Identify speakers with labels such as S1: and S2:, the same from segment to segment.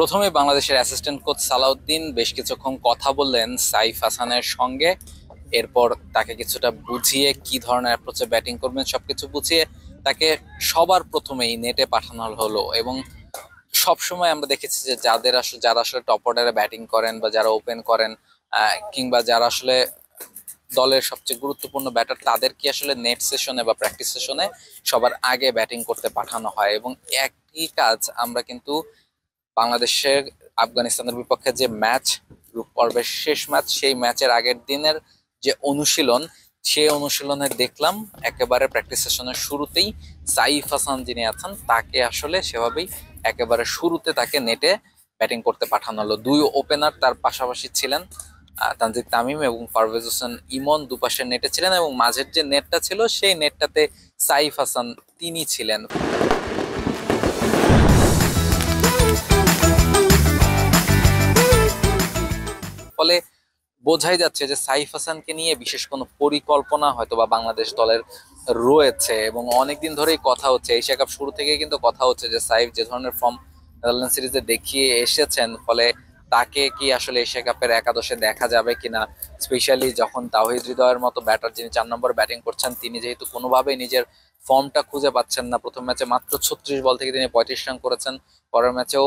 S1: প্রথমে বাংলাদেশের assistant coach Salauddin বেশ কিছুক্ষণ কথা বললেন সাইফ হাসানের সঙ্গে। এরপর তাকে কিছুটা বুঝিয়ে কি ধরনের অ্যাপ্রোচে ব্যাটিং করবেন সবকিছু বুঝিয়ে তাকে সবার প্রথমেই নেটে পাঠানো হলো। এবং সবসময় আমরা দেখেছি যে যারা আসলে টপ অর্ডারে ব্যাটিং করেন বা যারা ওপেন করেন কিংবা যারা আসলে দলের সবচেয়ে গুরুত্বপূর্ণ ব্যাটার তাদেরকে আসলে নেট সেশনে বা প্র্যাকটিস সেশনে সবার আগে ব্যাটিং করতে পাঠানো হয়। এবং একই কাজ আমরা কিন্তু বাংলাদেশের আফগানিস্তানের বিপক্ষে যে ম্যাচ, গ্রুপ পর্বের শেষ ম্যাচ, সেই ম্যাচের আগের দিনের যে অনুশীলন, সেই অনুশীলনে দেখলাম একেবারে প্র্যাকটিস সেশনের শুরুতেই সাইফ হাসান যিনি আছেন তাকে আসলে সেভাবেই একেবারে শুরুতে তাকে নেটে ব্যাটিং করতে পাঠানো হলো। দুই ওপেনার তার পাশাপাশি ছিলেন, তানজিদ তামিম এবং পারভেজ হোসেন ইমন দুপাশের নেটে ছিলেন এবং মাঝের যে নেটটা ছিল সেই নেটটাতে সাইফ হাসান তিনি ছিলেন। ফলে বোঝাই যাচ্ছে যে সাইফ হাসানকে নিয়ে বিশেষ কোনো পরিকল্পনা হয়তো বা বাংলাদেশ দলের রয়েছে এবং অনেকদিন ধরেই কথা হচ্ছে। এশিয়া কাপ শুরু থেকে কিন্তু কথা হচ্ছে যে সাইফ যে ধরনের ফর্ম নেদারল্যান্ড সিরিজে দেখিয়ে এসেছেন, ফলে তাকে কি আসলে এশিয়া কাপের একাদশে দেখা যাবে কিনা, স্পেশালি যখন তাওহিদ হৃদয়ের মতো ব্যাটার যিনি 4 নম্বর ব্যাটিং করছেন তিনি যেহেতু কোনোভাবেই নিজের ফর্মটা খুঁজে পাচ্ছেন না। প্রথম ম্যাচে মাত্র 36 বল থেকে তিনি 35 রান করেছেন, পরের ম্যাচেও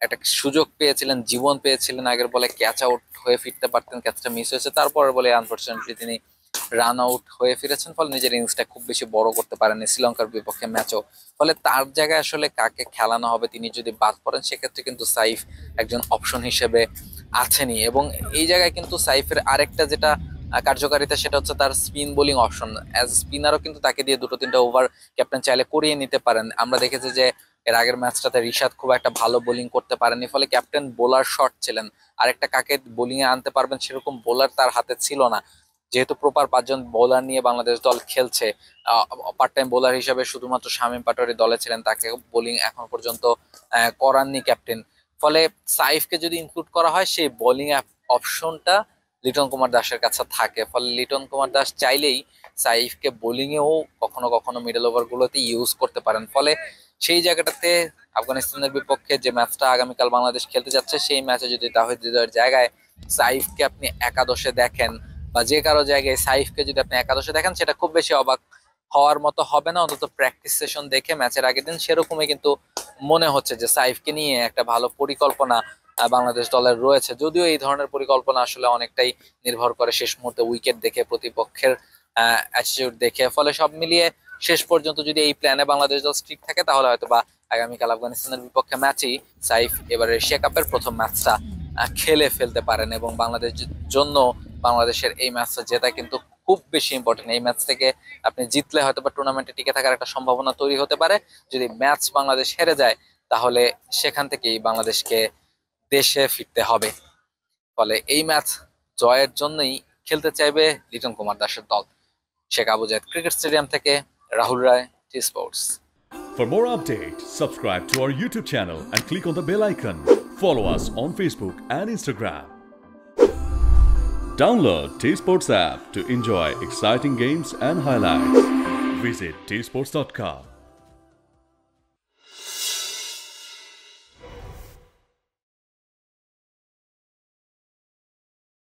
S1: একটা সুযোগ পেয়েছিলেন, জীবন পেয়েছিলেন, আগের বলে ক্যাচ আউট হয়ে ফিরতে পারতেন, ক্যাচটা মিস হয়েছে, তারপরের বলে আনফরচুনেটলি তিনি রান আউট হয়ে ফিরেছেন, ফলে নিজের ইনিংসটা খুব বেশি বড় করতে পারেননি শ্রীলঙ্কার বিপক্ষে ম্যাচও। ফলে তার জায়গায় আসলে কাকে খেলানো হবে তিনি যদি বাদ পড়েন সেক্ষেত্রে কিন্তু সাইফ একজন অপশন হিসেবে আছেনই। এবং এই জায়গায় কিন্তু সাইফের আরেকটা যেটা কার্যকারিতা সেটা হচ্ছে তার স্পিন বোলিং অপশন। অ্যাজ স্পিনারও কিন্তু তাকে দিয়ে 2-3টা ওভার ক্যাপ্টেন চাইলে করিয়ে নিতে পারেন। আমরা দেখেছি যে এর আগের ম্যাচটাতে রিশাদ খুব একটা ভালো বোলিং করতে পারেনি, ফলে ক্যাপ্টেন বোলার শর্ট ছিলেন। আরেকটা কাকে বোলিং এ আনতে পারবেন সেরকম বোলার তার হাতে ছিল না। যেহেতু প্রপার 5 জন বোলার নিয়ে বাংলাদেশ দল খেলছে, পার্ট টাইম বোলার হিসেবে শুধুমাত্র শামীম পাটোয়ারি দলে ছিলেন, তাকে বোলিং এখন পর্যন্ত করাননি ক্যাপ্টেন। ফলে সাইফকে যদি ইনক্লুড করা হয় সেই বোলিং অপশনটা লিটন কুমার দাসের কাছে থাকে। ফলে লিটন কুমার দাস চাইলেই সাইফকে বোলিং এও কখনো কখনো মিডল ওভার গুলোতে ইউজ করতে পারেন। ফলে সেই জায়গাটাতে আফগানিস্তানের বিপক্ষে যে ম্যাচটা আগামীকাল বাংলাদেশ খেলতে যাচ্ছে সেই ম্যাচে যদি তাহিদ হৃদয়ের জায়গায় সাইফকে আপনি একাদশে দেখেন বা যে কারো জায়গায় সাইফকে যদি আপনি একাদশে দেখেন সেটা খুব বেশি অবাক হওয়ার মতো হবে না। অন্তত প্র্যাকটিস সেশন দেখে ম্যাচের আগের দিন সেরকমই কিন্তু মনে হচ্ছে যে সাইফকে নিয়ে একটা ভালো পরিকল্পনা বাংলাদেশ দলের রয়েছে। যদিও এই ধরনের পরিকল্পনা আসলে অনেকটাই নির্ভর করে শেষ মুহূর্তে উইকেট দেখে, প্রতিপক্ষের অ্যাটিটিউড দেখে। ফলে সব মিলিয়ে শেষ পর্যন্ত যদি এই প্ল্যানে বাংলাদেশ দল স্ট্রিক থাকে তাহলে হয়তো বা আগামীকাল আফগানিস্তানের বিপক্ষে ম্যাচেই সাইফ এবারে এশিয়া কাপের প্রথম ম্যাচটা খেলে ফেলতে পারেন। এবং বাংলাদেশের জন্য বাংলাদেশের এই ম্যাচটা জেতা কিন্তু খুব বেশি ইম্পর্টেন্ট। এই ম্যাচ থেকে আপনি জিতলে হয়তো বা টুর্নামেন্টে টিকে থাকার একটা সম্ভাবনা তৈরি হতে পারে। যদি ম্যাচ বাংলাদেশ হেরে যায় তাহলে সেখান থেকেই বাংলাদেশকে দেশে ফিরতে হবে। ফলে এই ম্যাচ জয়ের জন্যই খেলতে চাইবে লিটন কুমার দাসের দল। শেখ আবু জায়েদ ক্রিকেট স্টেডিয়াম থেকে রাহুল রায়, T Sports.
S2: For more updates, subscribe to our YouTube channel and click on the bell icon. Follow us on Facebook and Instagram. Download T Sports app to enjoy exciting games and highlights. Visit tsports.com.